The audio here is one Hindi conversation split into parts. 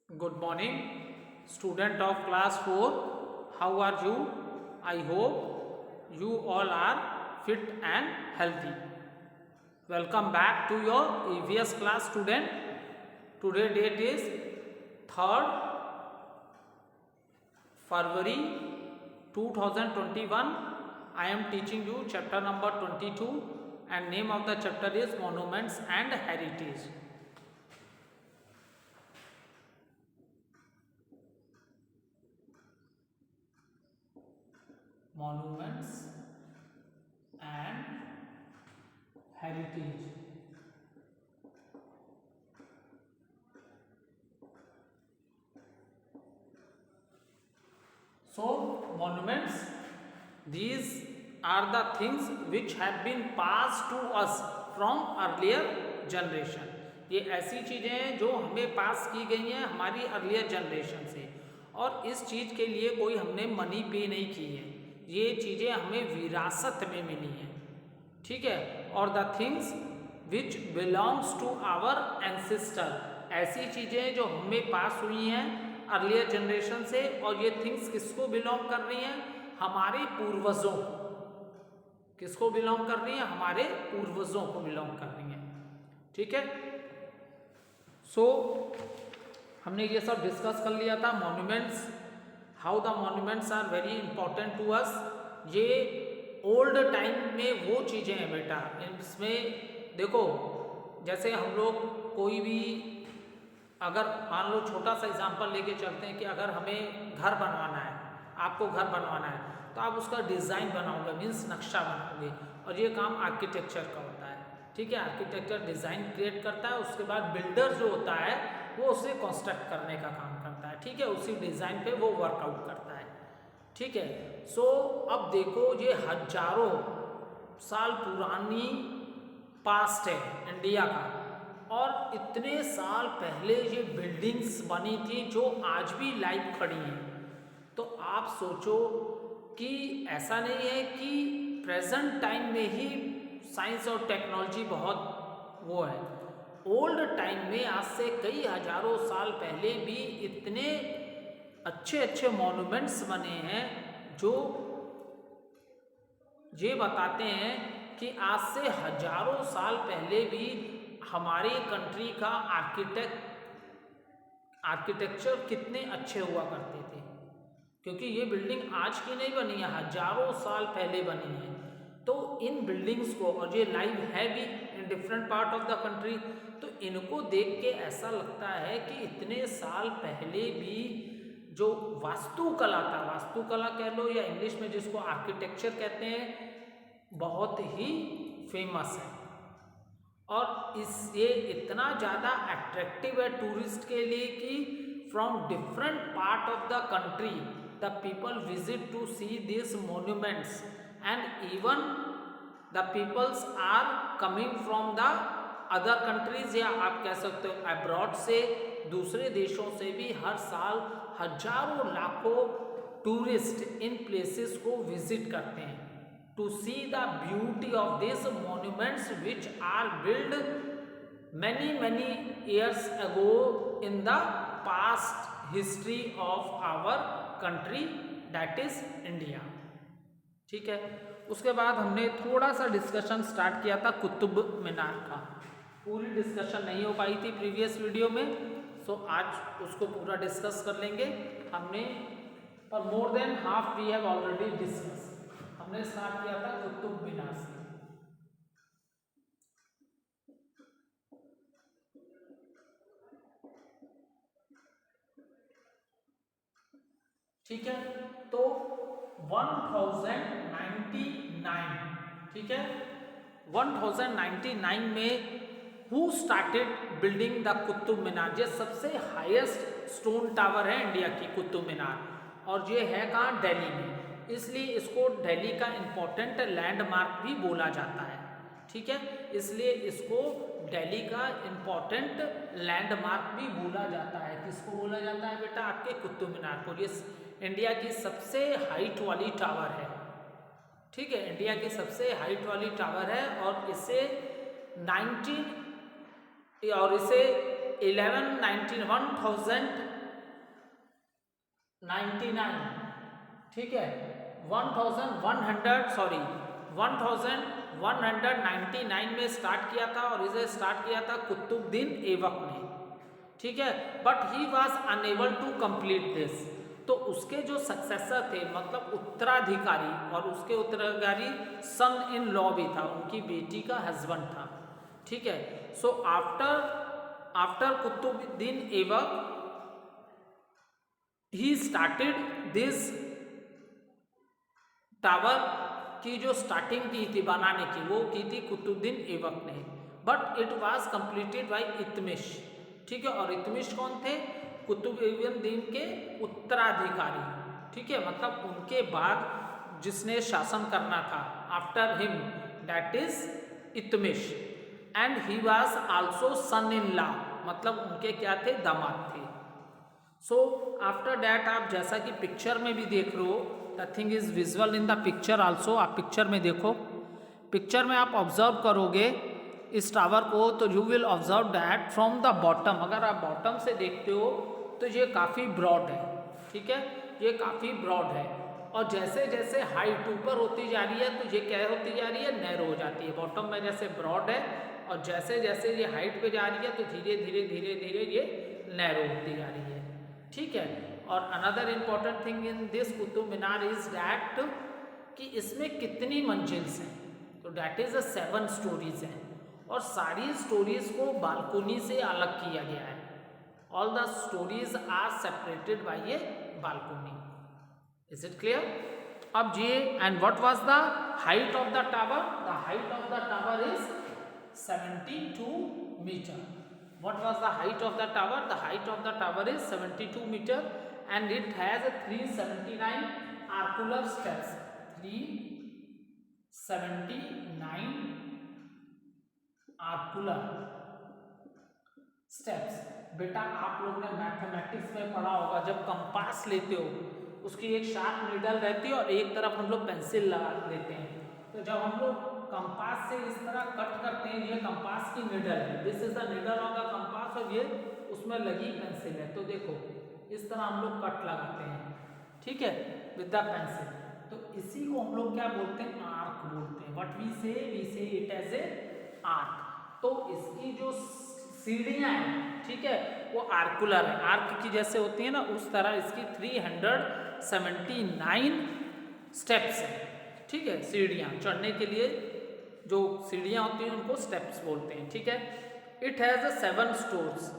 Good morning, student of class 4. How are you? I hope you all are fit and healthy. Welcome back to your EVS class, student. Today date is 3rd February 2021. I am teaching you chapter number 22 and name of the chapter is Monuments and Heritage. Monuments and Heritage. So, monuments, these are the things which have been passed to us from earlier generation. ये ऐसी चीज़ें हैं जो हमें पास की गई हैं हमारी अर्लियर जनरेशन से, और इस चीज़ के लिए कोई हमने मनी पे नहीं की है, ये चीज़ें हमें विरासत में मिली हैं, ठीक है। और the things which belongs to our ancestor, ऐसी चीज़ें जो हमें पास हुई हैं अर्लियर जनरेशन से, और ये थिंग्स किसको बिलोंग कर रही हैं? हमारे पूर्वजों। किसको बिलोंग कर रही हैं? हमारे पूर्वजों को बिलोंग कर रही हैं, ठीक है। सो हमने ये सब डिस्कस कर लिया था। Monuments, how the monuments are very important to us. ये ओल्ड टाइम में वो चीज़ें हैं बेटा, इसमें देखो जैसे हम लोग कोई भी, अगर मान लो छोटा सा एग्जांपल लेके चलते हैं कि अगर हमें घर बनवाना है, आपको घर बनवाना है तो आप उसका डिज़ाइन बनाओगे, मीन्स नक्शा बनाओगे, और ये काम आर्किटेक्चर का होता है, ठीक है। आर्किटेक्चर डिज़ाइन क्रिएट करता है, उसके बाद बिल्डर जो होता है वो उसे कंस्ट्रक्ट करने का काम करता है, ठीक है। उसी डिज़ाइन पे वो वर्कआउट करता है, ठीक है। सो अब देखो ये हजारों साल पुरानी पास्ट है इंडिया का, और इतने साल पहले ये बिल्डिंग्स बनी थी जो आज भी लाइव खड़ी हैं। तो आप सोचो कि ऐसा नहीं है कि प्रेजेंट टाइम में ही साइंस और टेक्नोलॉजी बहुत वो है, ओल्ड टाइम में आज से कई हजारों साल पहले भी इतने अच्छे अच्छे मॉन्यूमेंट्स बने हैं जो ये बताते हैं कि आज से हजारों साल पहले भी हमारी कंट्री का आर्किटेक्चर कितने अच्छे हुआ करते थे, क्योंकि ये बिल्डिंग आज की नहीं बनी है, हजारों साल पहले बनी है। तो इन बिल्डिंग्स को, और ये लाइव है भी in different part of the country, तो इनको देख के ऐसा लगता है कि इतने साल पहले भी जो वास्तुकला था, वास्तुकला कह लो या इंग्लिश में जिसको आर्किटेक्चर कहते हैं, बहुत ही फेमस है। और ये इतना ज़्यादा अट्रैक्टिव है टूरिस्ट के लिए कि from different part of the country the people visit to see this monuments, and even the peoples are coming from the other countries, या आप कह सकते हो अब्रॉड से, दूसरे देशों से भी हर साल हजारों लाखों टूरिस्ट इन प्लेसेस को विजिट करते हैं to see the beauty of these monuments which are built many years ago in the past history of our country, that is India, ठीक है। उसके बाद हमने थोड़ा सा डिस्कशन स्टार्ट किया था कुतुब मीनार का, पूरी डिस्कशन नहीं हो पाई थी प्रीवियस वीडियो में, सो आज उसको पूरा डिस्कस कर लेंगे हमने, और more than half we have already discuss. हमने स्टार्ट किया था कुतुब मीनार से, ठीक है। तो 1099, ठीक है, 1099 में who started building the Qutub Minar? ये सबसे हाईएस्ट स्टोन टावर है इंडिया की कुतुब मीनार, और ये है कहाँ? दिल्ली में, इसलिए इसको दिल्ली का इम्पोर्टेंट लैंडमार्क भी बोला जाता है, ठीक है। इसलिए इसको दिल्ली का इम्पोर्टेंट लैंडमार्क भी बोला जाता है। किसको बोला जाता है बेटा? आपके कुतुब मीनार को। ये इंडिया की सबसे हाइट वाली टावर है, ठीक है, इंडिया की सबसे हाइट वाली टावर है, और इसे 1119 1999, ठीक है, 1199 में स्टार्ट किया था और इसे स्टार्ट किया था कुतुबुद्दीन ऐबक ने, ठीक है, but he was unable to complete this. तो उसके जो सक्सेसर थे, मतलब उत्तराधिकारी, और उसके उत्तराधिकारी सन इन लॉ भी था, उनकी बेटी का हस्बैंड था, ठीक है। So after Qutubuddin Aibak he started this tower की जो स्टार्टिंग की थी बनाने की, वो की थी कुतुबुद्दीन ऐबक ने, but it was completed by Iltutmish, ठीक है। और इल्तुतमिश कौन थे? कुतुबुद्दीन के उत्तराधिकारी, ठीक है, मतलब उनके बाद जिसने शासन करना था, after him, that is Iltutmish, and he was also son in law, मतलब उनके क्या थे? दामाद थे। सो आफ्टर डैट, आप जैसा कि पिक्चर में भी देख रहे हो, nothing is visual in the picture also, आप पिक्चर में देखो, पिक्चर में आप ऑब्जर्व करोगे इस टावर को, तो you will observe that from the bottom, अगर आप बॉटम से देखते हो तो ये काफ़ी ब्रॉड है, ठीक है, ये काफ़ी ब्रॉड है, और जैसे जैसे हाइट ऊपर होती जा रही है तो ये क्या होती जा रही है? नैरो हो जाती है। बॉटम में जैसे ब्रॉड है और जैसे जैसे ये हाइट पे जा रही है तो धीरे धीरे धीरे धीरे ये नैरो होती जा रही है, ठीक है। और another important thing in this Qutub Minar is that कि इसमें कितनी मंजिल्स हैं, तो डैट इज 7 स्टोरीज हैं, और सारी स्टोरीज को बालकोनी से अलग किया गया है। All the stories are separated by a balcony. Is it clear? अब ये, and what was the height of the tower? The height of the tower is 72 metre. What was the height of the tower? The height of the tower is 72 meter and it has 379 arcular steps. 379 arcular steps. बेटा आप लोग ने मैथमेटिक्स में पढ़ा होगा, जब कंपास लेते हो उसकी एक शार्प नीडल रहती है और एक तरफ हम लोग पेंसिल लगा देते हैं, तो जब हम लोग कंपास से इस तरह कट करते हैं, ये कंपास की नीडल है, this is the needle of the compass, और ये उसमें लगी पेंसिल है, तो देखो इस तरह हम लोग कट लगाते हैं, ठीक है, विद द पेंसिल। तो इसी को हम लोग क्या बोलते हैं? आर्क बोलते हैं। What we say it as A arc. तो इसकी जो सीढ़ियां हैं, ठीक है, वो आर्कुलर है, आर्क की जैसे होती है ना, उस तरह इसकी 379 स्टेप्स है, ठीक है, सीढ़ियां चढ़ने के लिए जो सीढ़ियां होती हैं उनको स्टेप्स बोलते हैं, ठीक है। इट हैज 7 स्टोर्स,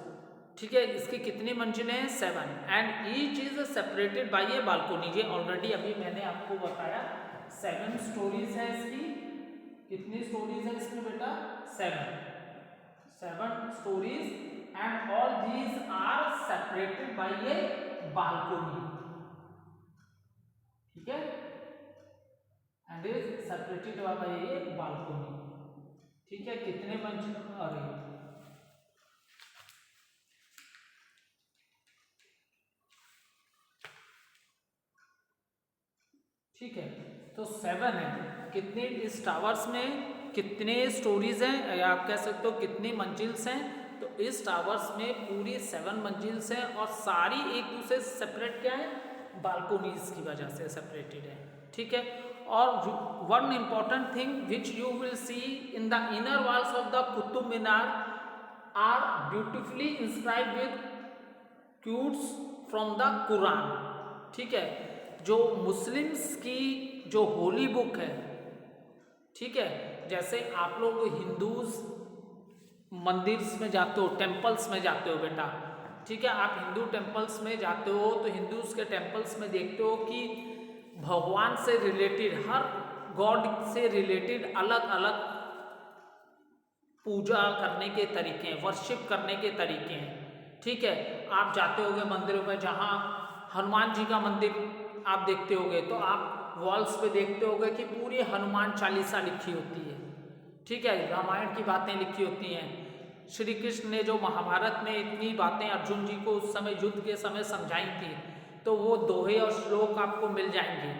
ठीक है, इसकी कितनी मंजिलें हैं? 7, and each is separated by a balcony. ये ऑलरेडी अभी मैंने आपको बताया, 7 स्टोरीज है इसकी। कितनी स्टोरीज है इसमें बेटा? 7 stories, and all these are separated by a balcony, ठीक है, and is separated by a balcony, ठीक है। कितने मंजिल? अरे ठीक है, तो 7 है। कितने इस टावर्स में कितने स्टोरीज हैं, या आप कह सकते हो कितनी मंजिल्स हैं? तो इस टावर्स में पूरी 7 मंजिल्स हैं, और सारी एक दूसरे से सेपरेट क्या है? बालकोनीज की वजह से सेपरेटेड है, ठीक है। और one important thing which you will see in the inner walls of the Qutub Minar are beautifully inscribed with quotes from the Quran, ठीक है। जो मुस्लिम्स की जो होली बुक है, ठीक है, जैसे आप लोग हिंदूज मंदिर्स में जाते हो, टेम्पल्स में जाते हो बेटा, ठीक है, आप हिंदू टेम्पल्स में जाते हो तो हिंदूज के टेम्पल्स में देखते हो कि भगवान से रिलेटेड, हर गॉड से रिलेटेड अलग अलग पूजा करने के तरीके हैं, वर्शिप करने के तरीके हैं, ठीक है। आप जाते होगे मंदिरों में, जहाँ हनुमान जी का मंदिर आप देखते होगे तो आप वॉल्स पे देखते होगे कि पूरी हनुमान चालीसा लिखी होती है, ठीक है, रामायण की बातें लिखी होती हैं। श्री कृष्ण ने जो महाभारत में इतनी बातें अर्जुन जी को उस समय युद्ध के समय समझाई थी, तो वो दोहे और श्लोक आपको मिल जाएंगे,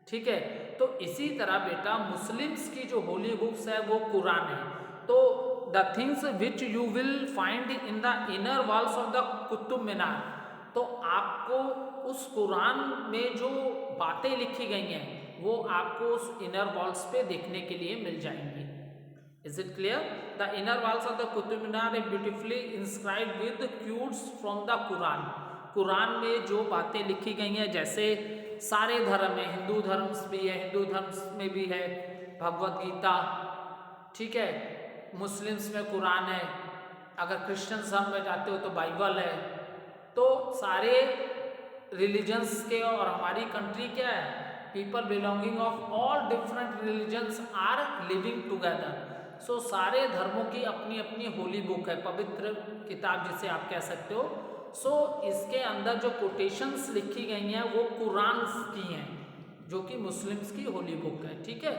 ठीक है। तो इसी तरह बेटा मुस्लिम्स की जो होली बुक्स है वो कुरान है। तो the things which you will find in the inner walls of the Qutub Minar तो आपको उस कुरान में जो बातें लिखी गई हैं वो आपको उस इनर वॉल्स पे देखने के लिए मिल जाएंगी। Is it clear? The inner walls of the Qutub Minar are beautifully inscribed with quotes from the Quran. Quran में जो बातें लिखी गई हैं, जैसे सारे धर्म में, हिंदू धर्म भी है, हिंदू धर्म में भी है भगवत गीता, ठीक है, मुस्लिम्स में कुरान है, अगर क्रिश्चियन धर्म में जाते हो तो बाइबल है। तो सारे रिलीजन्स के, और हमारी कंट्री क्या है, people belonging of all different religions are living together. So सारे धर्मों की अपनी अपनी होली बुक है, पवित्र किताब जिसे आप कह सकते हो। सो इसके अंदर जो कोटेशंस लिखी गई हैं वो कुरान की हैं, जो कि मुस्लिम्स की होली बुक है, ठीक है।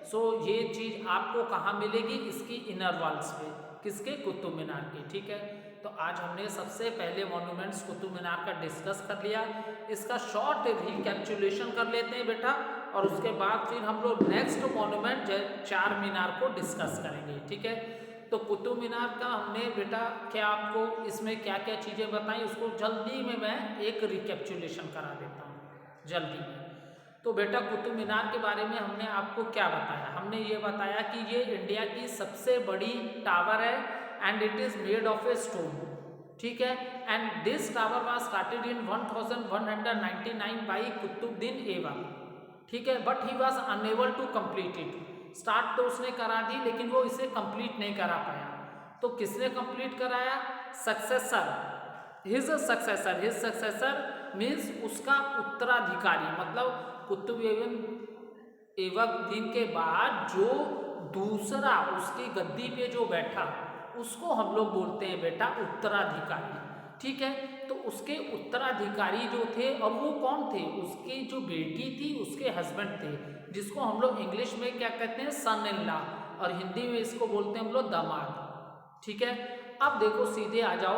सो ये चीज़ आपको कहाँ मिलेगी? इसकी इनर वॉल्स पे, किसके? कुतुब मीनार की, ठीक है। तो आज हमने सबसे पहले मॉन्यूमेंट्स कुतुब मीनार का डिस्कस कर लिया। इसका शॉर्ट रिकैप्चुलेशन कर लेते हैं बेटा, और उसके बाद फिर हम लोग नेक्स्ट मॉन्यूमेंट चार मीनार को डिस्कस करेंगे, ठीक है। तो कुतुब मीनार का हमने बेटा क्या आपको इसमें क्या क्या चीज़ें बताई, उसको जल्दी में मैं एक रिकैप्चुलेशन करा देता हूँ जल्दी में। तो बेटा कुतुब मीनार के बारे में हमने आपको क्या बताया? हमने ये बताया कि ये इंडिया की सबसे बड़ी टावर है and it is made of a stone, ठीक है। And this tower was started in 1199 by Qutubuddin Aibak, ठीक है, but he was unable to complete it. Start तो उसने करा दी लेकिन वो इसे कंप्लीट नहीं करा पाया। तो किसने कंप्लीट कराया? सक्सेसर, हिज सक्सेसर मीन्स उसका उत्तराधिकारी, मतलब कुतुबुद्दीन ऐबक के बाद जो दूसरा उसकी गद्दी पे जो बैठा उसको हम लोग बोलते हैं बेटा उत्तराधिकारी, ठीक है। तो उसके उत्तराधिकारी जो थे, और वो कौन थे? उसकी जो बेटी थी उसके हस्बैंड थे, जिसको हम लोग इंग्लिश में क्या कहते हैं? सन इन लॉ, और हिंदी में इसको बोलते हैं हम लोग दामाद, ठीक है। अब देखो सीधे आ जाओ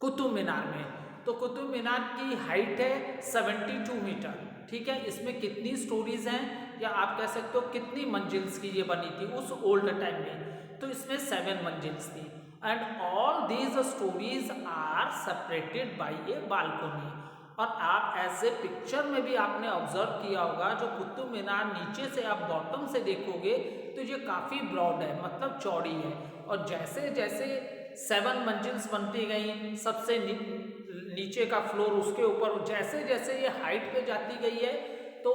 कुतुब मीनार में। तो कुतुब मीनार की हाइट है 72 मीटर, ठीक है। इसमें कितनी स्टोरीज हैं, या आप कह सकते हो कितनी मंजिल्स की ये बनी थी उस ओल्ड टाइम में? तो इसमें 7 मंजिल्स थी, and all these stories are separated by a balcony. और आप ऐसे पिक्चर में भी आपने ऑब्जर्व किया होगा, जो कुतुब मीनार नीचे से आप बॉटम से देखोगे तो ये काफ़ी ब्रॉड है, मतलब चौड़ी है। और जैसे जैसे 7 मंजिल्स बनती गई, सबसे नीचे का फ्लोर, उसके ऊपर जैसे जैसे ये हाइट पे जाती गई है तो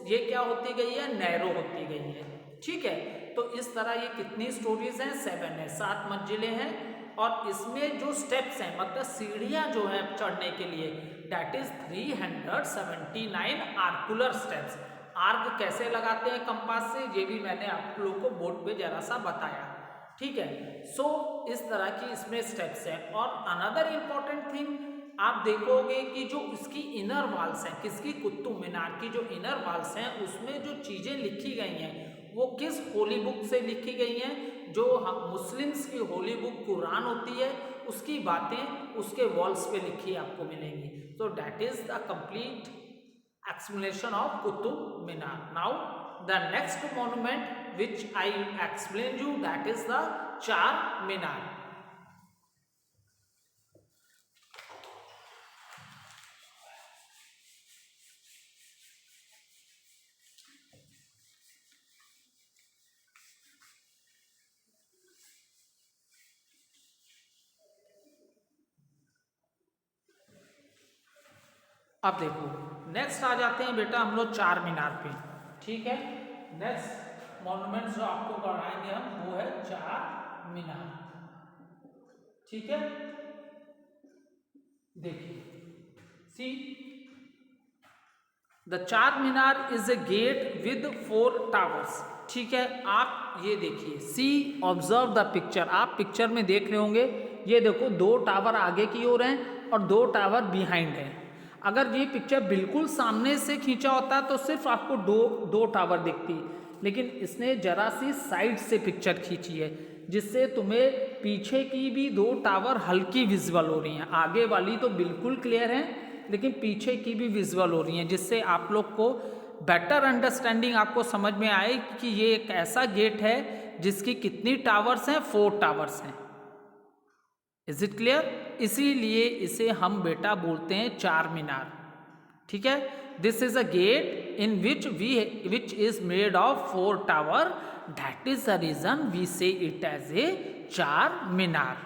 ये क्या होती गई है? नैरो होती गई है, ठीक है। तो इस तरह ये कितनी स्टोरीज हैं? 7 है, 7 मंजिलें हैं। और इसमें जो स्टेप्स हैं, मतलब सीढ़ियां जो हैं चढ़ने के लिए, दैट इज 379 आर्कुलर स्टेप्स। आर्क कैसे लगाते हैं कंपास से, ये भी मैंने आप लोगों को बोर्ड पे जरा सा बताया, ठीक है। सो इस तरह की इसमें स्टेप्स हैं। और अनदर इम्पॉर्टेंट थिंग आप देखोगे कि जो इसकी इनर वॉल्स हैं, किसकी? कुतुब मीनार की जो इनर वॉल्स हैं, उसमें जो चीज़ें लिखी गई हैं वो किस होली बुक से लिखी गई हैं? जो हम मुस्लिम्स की होली बुक कुरान होती है, उसकी बातें उसके वॉल्स पे लिखी आपको मिलेंगी। तो that is the complete explanation of Qutub Minar. Now the next monument which I explained you, that is the Char Minar. अब देखो नेक्स्ट आ जाते हैं बेटा हम लोग चार मीनार पे, ठीक है। नेक्स्ट मॉन्यूमेंट जो आपको बढ़ाएंगे हम, वो है चार मीनार, ठीक है। देखिए see the Charminar is a gate with 4 towers, ठीक है। आप ये देखिए, सी ऑब्जर्व द पिक्चर, आप पिक्चर में देख रहे होंगे, ये देखो 2 टावर आगे की ओर हैं और 2 टावर बिहाइंड हैं। अगर ये पिक्चर बिल्कुल सामने से खींचा होता तो सिर्फ आपको दो टावर दिखती, लेकिन इसने जरा सी साइड से पिक्चर खींची है, जिससे तुम्हें पीछे की भी 2 टावर हल्की विजुअल हो रही हैं। आगे वाली तो बिल्कुल क्लियर है, लेकिन पीछे की भी विजुअल हो रही हैं, जिससे आप लोग को बेटर अंडरस्टैंडिंग आपको समझ में आए कि ये एक ऐसा गेट है जिसकी कितनी टावर्स हैं? 4 टावर्स हैं। Is it clear? इसीलिए इसे हम बेटा बोलते हैं चार मीनार। ठीक है, this is a gate in which is made of 4 tower, that is the reason we say it as a Charminar.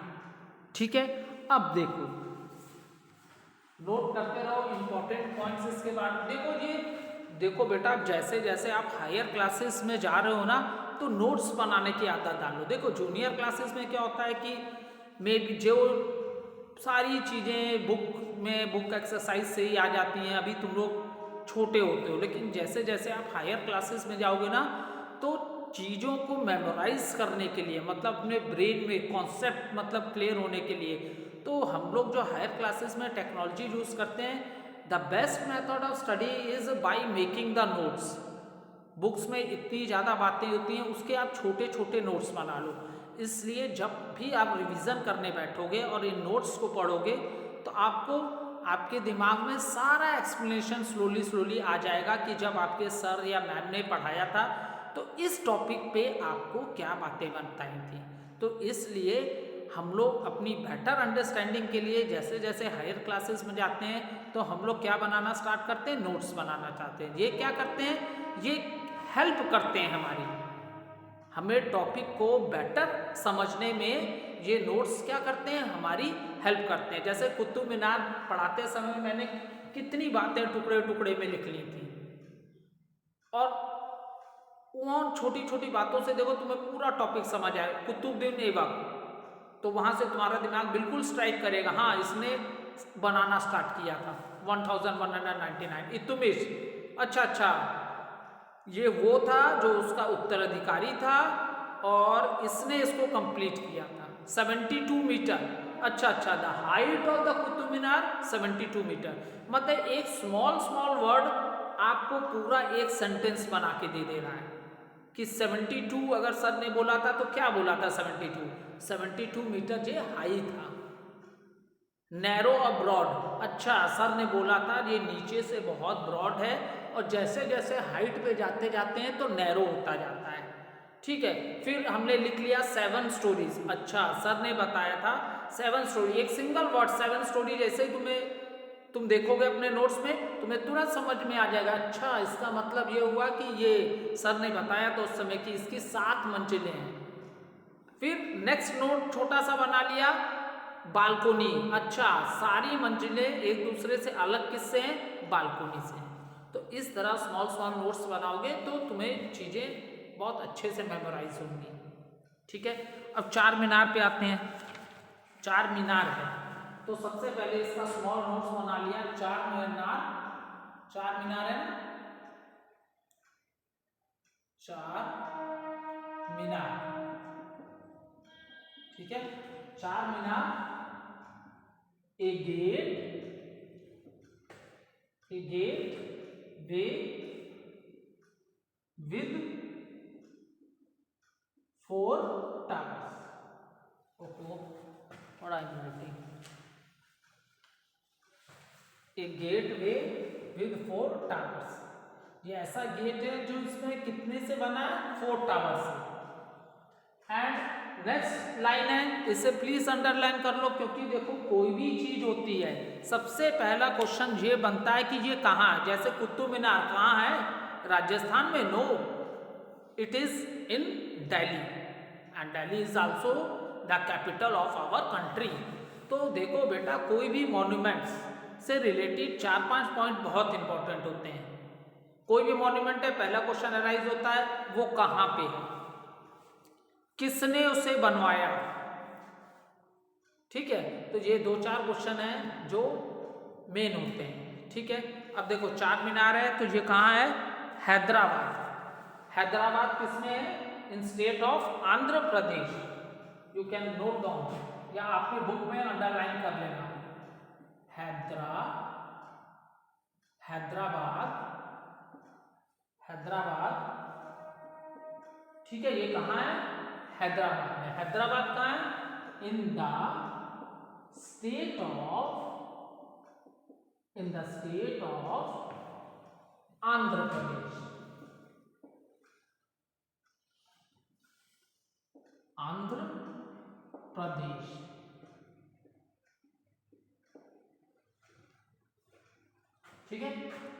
ठीक है, अब देखो, नोट करते रहो इंपॉर्टेंट पॉइंट्स इसके बाद। देखो ये देखो बेटा, जैसे जैसे आप हायर क्लासेस में जा रहे हो ना, तो नोट्स बनाने की आदत डालो। देखो जूनियर क्लासेस में क्या होता है कि मे बी जो सारी चीज़ें बुक एक्सरसाइज से ही आ जाती हैं, अभी तुम लोग छोटे होते हो, लेकिन जैसे जैसे आप हायर क्लासेस में जाओगे ना, तो चीज़ों को मेमोराइज करने के लिए, मतलब अपने ब्रेन में कॉन्सेप्ट मतलब क्लियर होने के लिए, तो हम लोग जो हायर क्लासेस में टेक्नोलॉजी यूज़ करते हैं, the best method of study is by making the notes. Books में इतनी ज़्यादा बातें होती हैं, उसके आप छोटे छोटे नोट्स बना लो। इसलिए जब भी आप रिवीजन करने बैठोगे और इन नोट्स को पढ़ोगे, तो आपको आपके दिमाग में सारा एक्सप्लेनेशन स्लोली स्लोली आ जाएगा कि जब आपके सर या मैम ने पढ़ाया था तो इस टॉपिक पे आपको क्या बातें बताई थी। तो इसलिए हम लोग अपनी बेटर अंडरस्टैंडिंग के लिए जैसे जैसे हायर क्लासेस में जाते हैं, तो हम लोग क्या बनाना स्टार्ट करते हैं, नोट्स बनाना चाहते हैं। ये क्या करते हैं, ये हेल्प करते हैं हमें टॉपिक को बेटर समझने में। ये नोट्स क्या करते हैं, हमारी हेल्प करते हैं। जैसे कुतुब मीनार पढ़ाते समय मैंने कितनी बातें टुकड़े टुकड़े में लिख ली थी, और उन छोटी छोटी बातों से देखो तुम्हें पूरा टॉपिक समझ आए। कुतुबुद्दीन ऐबक, तो वहां से तुम्हारा दिमाग बिल्कुल स्ट्राइक करेगा, हाँ इसने बनाना स्टार्ट किया था 1199। इल्तुतमिश, अच्छा, ये वो था जो उसका उत्तराधिकारी था और इसने इसको कंप्लीट किया था। 72 मीटर, अच्छा, the height of the Qutub Minar 72 metre. मतलब एक स्मॉल वर्ड आपको पूरा एक सेंटेंस बना के दे रहा है कि 72 अगर सर ने बोला था तो क्या बोला था, 72 मीटर ये हाई था। नैरो और ब्रॉड, अच्छा सर ने बोला था ये नीचे से बहुत ब्रॉड है, और जैसे जैसे हाइट पे जाते जाते हैं तो नैरो होता जाता है। ठीक है, फिर हमने लिख लिया 7 स्टोरीज। अच्छा सर ने बताया था 7 स्टोरी, एक सिंगल वर्ड 7 स्टोरी, जैसे ही तुम देखोगे अपने नोट्स में, तुम्हें तुरंत समझ में आ जाएगा, अच्छा इसका मतलब ये हुआ कि ये सर ने बताया तो उस समय की इसकी 7 मंजिलें हैं। फिर नेक्स्ट नोट छोटा सा बना लिया, बालकोनी, अच्छा सारी मंजिलें एक दूसरे से अलग किससे हैं, बालकोनी से। तो इस तरह स्मॉल नोट्स बनाओगे तो तुम्हें चीज़ें बहुत अच्छे से मेमोराइज होंगी। ठीक है, अब चार मीनार पे आते हैं। चार मीनार है, तो सबसे पहले इसका स्मॉल नोट्स बना लिया। चार मीनार है ना, चार मीनार। ठीक है, चार मीनार, a gate way with 4 towers. Okay, what I'm writing, a gateway with 4 towers। ये ऐसा गेट है जो इसमें कितने से बना है, 4 टावर से। एंड नेक्स्ट लाइन है, इसे प्लीज अंडरलाइन कर लो, क्योंकि देखो कोई भी चीज होती है सबसे पहला क्वेश्चन ये बनता है कि ये कहाँ है। जैसे कुतुब मीनार कहाँ है, राजस्थान में, no, it is in Delhi, and Delhi is also the capital of our country. तो देखो बेटा, कोई भी मॉन्यूमेंट्स से रिलेटेड 4-5 पॉइंट बहुत इंपॉर्टेंट होते हैं। कोई भी मॉन्यूमेंट है, पहला क्वेश्चन अराइज होता है वो कहाँ पे है, किसने उसे बनवाया। ठीक है, तो ये 2-4 क्वेश्चन हैं जो मेन होते हैं। ठीक है, अब देखो चार मीनार है, तो ये कहाँ है, हैदराबाद। हैदराबाद किसमें है, इन state of Andhra Pradesh. You can note down, या आपके बुक में अंडरलाइन कर लेना, हैदराबाद। ठीक है, ये कहाँ है, हैदराबाद में। हैदराबाद कहाँ है, in the state of Andhra Pradesh. Andhra Pradesh. ठीक है,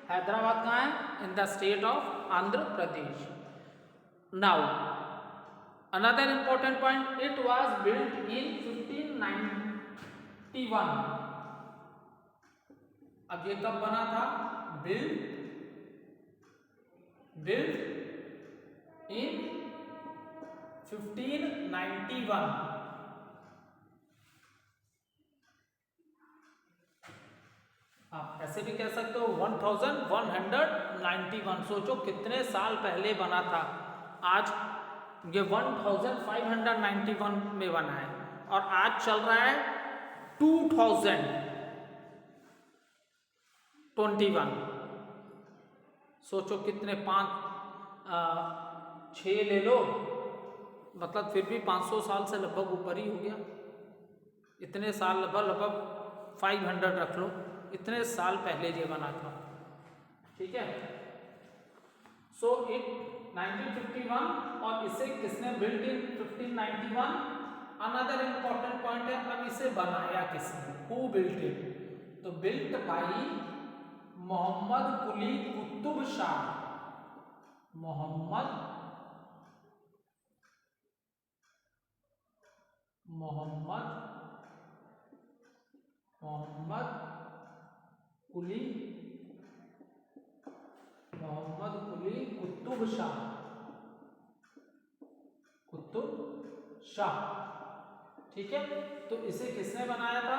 हैदराबाद कहाँ है? In the state of Andhra Pradesh. Now another important point, it was built in 1591। अब ये कब बना था? Built in 1591। आप ऐसे भी कह सकते हो 1191। सोचो कितने साल पहले बना था। आज ये 1591 में बना है और आज चल रहा है 2021। सोचो कितने 6 ले लो, मतलब फिर भी 500 साल से लगभग ऊपर ही हो गया। इतने साल लगभग 500 रख लो, इतने साल पहले ये बना था। ठीक है, सो इट 1951 और इसे किसने built in 1591। Another important point है, अब इसे बनाया किसने? Who built it? तो बिल्ट बाई मोहम्मद कुली कुतुब शाह। मोहम्मद कुली कुतुब शाह। ठीक है, तो इसे किसने बनाया था?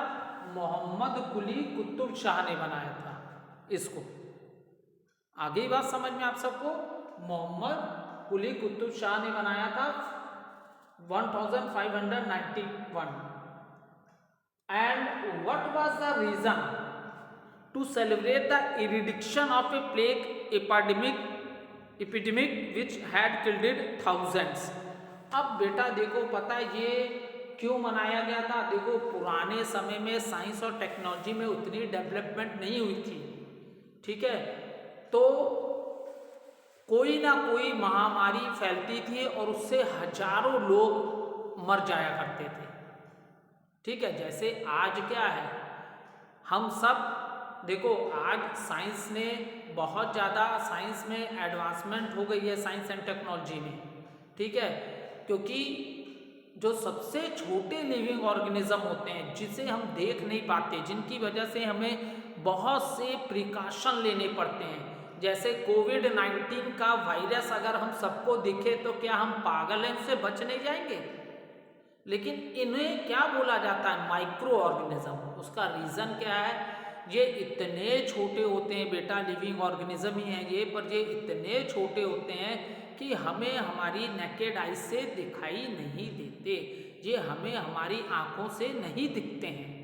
मोहम्मद कुली कुतुब शाह ने बनाया था इसको। आगे ही बात समझ में आप सबको? मोहम्मद कुली कुतुब शाह ने बनाया था 1591। And what was the reason to celebrate the eradication of a plague epidemic which had killed thousands? अब बेटा देखो, पता है ये क्यों मनाया गया था? देखो पुराने समय में साइंस और टेक्नोलॉजी में उतनी डेवलपमेंट नहीं हुई थी। ठीक है, तो कोई ना कोई महामारी फैलती थी और उससे हजारों लोग मर जाया करते थे। ठीक है, जैसे आज क्या है, हम सब देखो आज साइंस ने बहुत ज़्यादा, साइंस में एडवांसमेंट हो गई है, साइंस एंड टेक्नोलॉजी में। ठीक है, क्योंकि जो सबसे छोटे लिविंग ऑर्गेनिज्म होते हैं जिसे हम देख नहीं पाते, जिनकी वजह से हमें बहुत से प्रिकॉशन लेने पड़ते हैं, जैसे कोविड-19 का वायरस अगर हम सबको दिखे तो क्या हम पागल हैं, उससे बच नहीं जाएंगे? लेकिन इन्हें क्या बोला जाता है? Micro organism. उसका रीज़न क्या है? ये इतने छोटे होते हैं बेटा, लिविंग ऑर्गेनिज्म ही हैं ये, पर ये इतने छोटे होते हैं कि हमें हमारी नेकेड आई से दिखाई नहीं देते, ये हमें हमारी आँखों से नहीं दिखते हैं।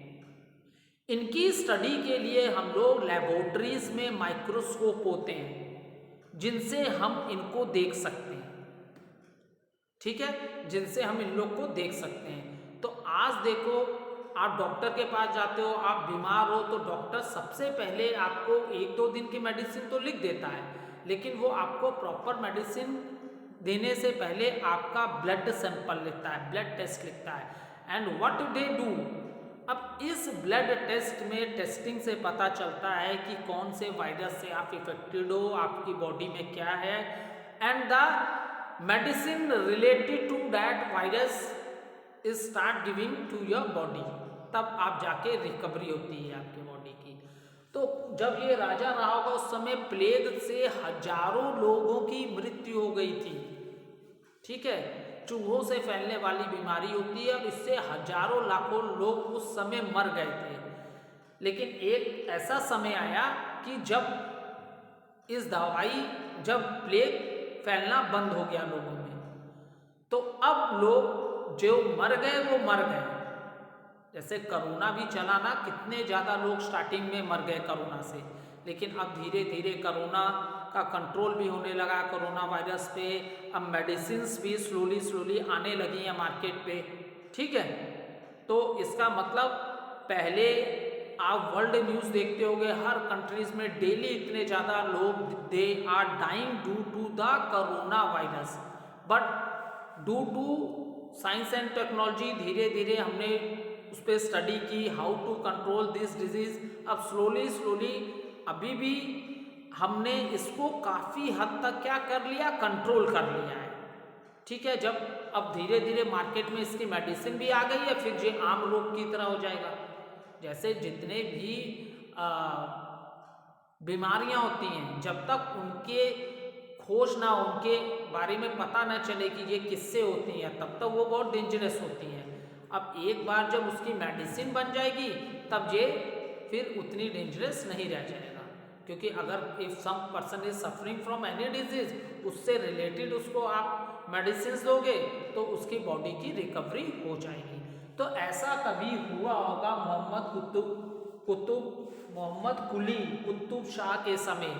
इनकी स्टडी के लिए हम लोग लेबोरेटरीज में माइक्रोस्कोप होते हैं जिनसे हम इनको देख सकते हैं। ठीक है, जिनसे हम इन लोग को देख सकते हैं। तो आज देखो, आप डॉक्टर के पास जाते हो, आप बीमार हो तो डॉक्टर सबसे पहले आपको 1-2 दिन की मेडिसिन तो लिख देता है, लेकिन वो आपको प्रॉपर मेडिसिन देने से पहले आपका ब्लड सैंपल लेता है, ब्लड टेस्ट लिखता है। एंड व्हाट दे डू, अब इस ब्लड टेस्ट में टेस्टिंग से पता चलता है कि कौन से वायरस से आप इफेक्टेड हो, आपकी बॉडी में क्या है, and the medicine related to that virus is start giving to your body, तब आप जाके रिकवरी होती है आपकी बॉडी की। तो जब ये राजा रहा होगा उस समय प्लेग से हजारों लोगों की मृत्यु हो गई थी। ठीक है, चूहों से फैलने वाली बीमारी होती है और इससे हजारों लाखों लोग उस समय मर गए थे। लेकिन एक ऐसा समय आया कि जब प्लेग फैलना बंद हो गया लोगों में, तो अब लोग जो मर गए वो मर गए। जैसे कोरोना भी चला ना, कितने ज़्यादा लोग स्टार्टिंग में मर गए कोरोना से, लेकिन अब धीरे धीरे कोरोना का कंट्रोल भी होने लगा कोरोना वायरस पे। अब मेडिसिन्स भी स्लोली आने लगी हैं मार्केट पे। ठीक है, तो इसका मतलब पहले आप वर्ल्ड न्यूज़ देखते होंगे, हर कंट्रीज में डेली इतने ज़्यादा लोग they are dying due to the corona virus, but due to science and technology धीरे धीरे हमने उस पर स्टडी की, how to control this disease. अब स्लोली अभी भी हमने इसको काफ़ी हद तक क्या कर लिया, कंट्रोल कर लिया है। ठीक है, जब अब धीरे धीरे मार्केट में इसकी मेडिसिन भी आ गई है, फिर ये आम रोग की तरह हो जाएगा। जैसे जितने भी बीमारियां होती हैं, जब तक उनके खोज ना, उनके बारे में पता ना चले कि ये किससे होती हैं, तब तक वो बहुत डेंजरस होती हैं। अब एक बार जब उसकी मेडिसिन बन जाएगी, तब ये फिर उतनी डेंजरस नहीं रह जाएगा। क्योंकि अगर if some person is suffering from any disease, उससे रिलेटेड उसको आप मेडिसिन दोगे तो उसकी बॉडी की रिकवरी हो जाएगी। तो ऐसा कभी हुआ होगा मोहम्मद कुली कुतुब शाह के समय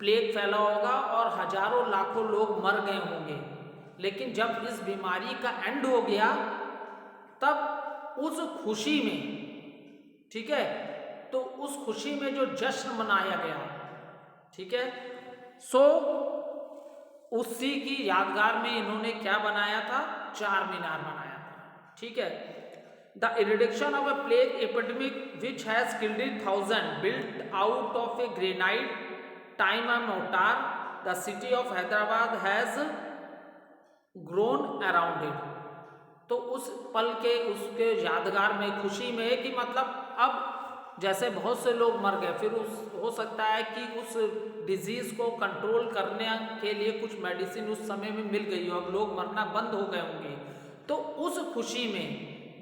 प्लेग फैला होगा और हजारों लाखों लोग मर गए होंगे। लेकिन जब इस बीमारी का एंड हो गया, तब उस खुशी में, ठीक है, तो उस खुशी में जो जश्न मनाया गया, ठीक है, सो उसी की यादगार में इन्होंने क्या बनाया था, चार मीनार बनाया था। ठीक है, the eradication of a plague epidemic which has killed 1000 built out of a granite time a mortar, the city of Hyderabad has grown around it. तो उस पल के उसके यादगार में, खुशी में, कि मतलब अब जैसे बहुत से लोग मर गए, फिर हो सकता है कि उस डिजीज को कंट्रोल करने के लिए कुछ मेडिसिन उस समय में मिल गई हो, अब लोग मरना बंद हो गए होंगे। तो उस खुशी में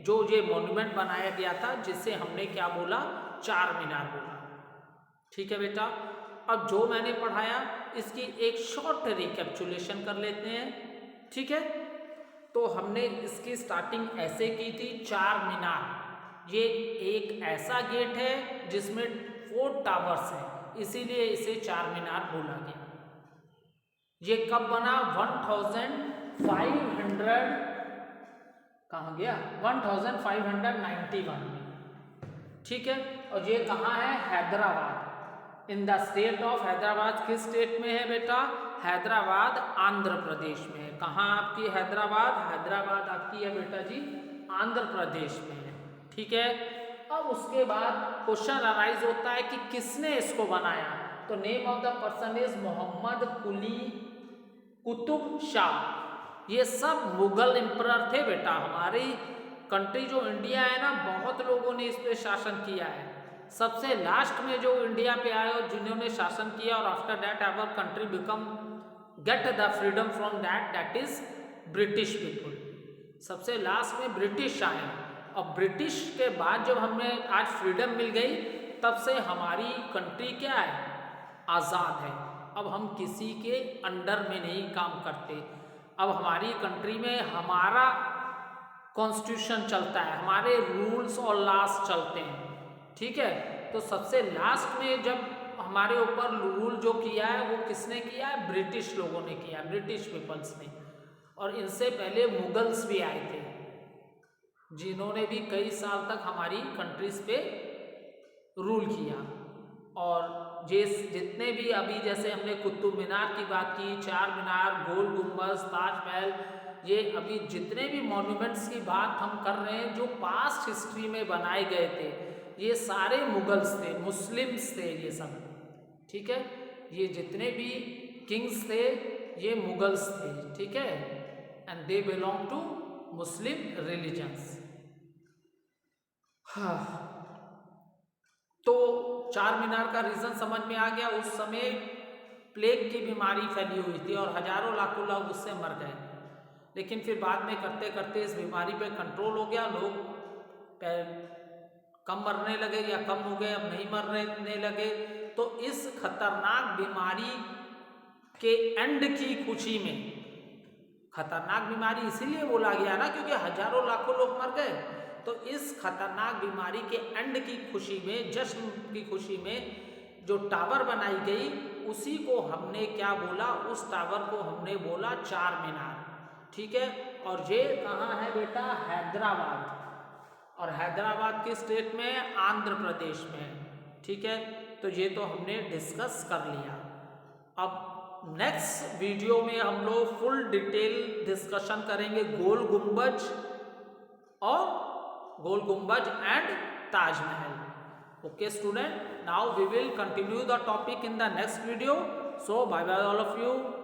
जो ये मॉन्यूमेंट बनाया गया था, जिसे हमने क्या बोला, चार मीनार बोला। ठीक है बेटा, अब जो मैंने पढ़ाया इसकी एक शॉर्ट रिकैप्चुलेशन कर लेते हैं। ठीक है, तो हमने इसकी स्टार्टिंग ऐसे की थी, चार मीनार ये एक ऐसा गेट है जिसमें 4 टावर्स हैं, इसीलिए इसे चार मीनार बोला गया। ये कब बना, 1500 कहाँ गया, 1591 में। ठीक है, और ये कहाँ है, हैदराबाद, इन द स्टेट ऑफ हैदराबाद। किस स्टेट में है बेटा, हैदराबाद आंध्र प्रदेश में है। कहाँ आपकी हैदराबाद, हैदराबाद आपकी है बेटा जी आंध्र प्रदेश में है। ठीक है, अब उसके बाद क्वेश्चन अराइज होता है कि किसने इसको बनाया। तो name of the person is Muhammad Quli Qutb Shah. ये सब मुगल एम्परर थे बेटा। हमारी कंट्री जो इंडिया है ना, बहुत लोगों ने इस पे शासन किया है। सबसे लास्ट में जो इंडिया पे आए और जिन्होंने शासन किया, और after that our country become get the freedom from that is British people. सबसे लास्ट में ब्रिटिश आए, और ब्रिटिश के बाद जब हमें आज फ्रीडम मिल गई, तब से हमारी कंट्री क्या है, आज़ाद है। अब हम किसी के अंडर में नहीं काम करते। अब हमारी कंट्री में हमारा कॉन्स्टिट्यूशन चलता है, हमारे रूल्स और लॉस चलते हैं। ठीक है, तो सबसे लास्ट में जब हमारे ऊपर रूल जो किया है, वो किसने किया है, ब्रिटिश लोगों ने किया है, ब्रिटिश पीपल्स ने। और इनसे पहले मुगल्स भी आए थे, जिन्होंने भी कई साल तक हमारी कंट्रीज पे रूल किया। और जितने भी अभी जैसे हमने कुतुब मीनार की बात की, चार मीनार, गोल गुम्बद, ताजमहल, ये अभी जितने भी मॉन्यूमेंट्स की बात हम कर रहे हैं जो पास्ट हिस्ट्री में बनाए गए थे, ये सारे मुगल्स थे, मुस्लिम्स थे ये सब। ठीक है, ये जितने भी किंग्स थे ये मुगल्स थे। ठीक है, and they belong to Muslim religions. हाँ, तो चार मीनार का रीजन समझ में आ गया। उस समय प्लेग की बीमारी फैली हुई थी और हजारों लाखों लोग उससे मर गए। लेकिन फिर बाद में करते करते इस बीमारी पे कंट्रोल हो गया, लोग कम मरने लगे, या कम हो गए, अब नहीं मरने लगे। तो इस खतरनाक बीमारी के एंड की खुशी में, खतरनाक बीमारी इसीलिए बोला गया ना क्योंकि हजारों लाखों लोग मर गए। तो इस खतरनाक बीमारी के एंड की खुशी में, जश्न की खुशी में जो टावर बनाई गई, उसी को हमने क्या बोला, उस टावर को हमने बोला चार मीनार। ठीक है, और ये कहाँ है बेटा, हैदराबाद, और हैदराबाद किस स्टेट में, आंध्र प्रदेश में। ठीक है, तो ये तो हमने डिस्कस कर लिया। अब नेक्स्ट वीडियो में हम लोग फुल डिटेल डिस्कशन करेंगे गोल गुम्बज and Taj Mahal. Okay student, now we will continue the topic in the next video. So bye bye all of you.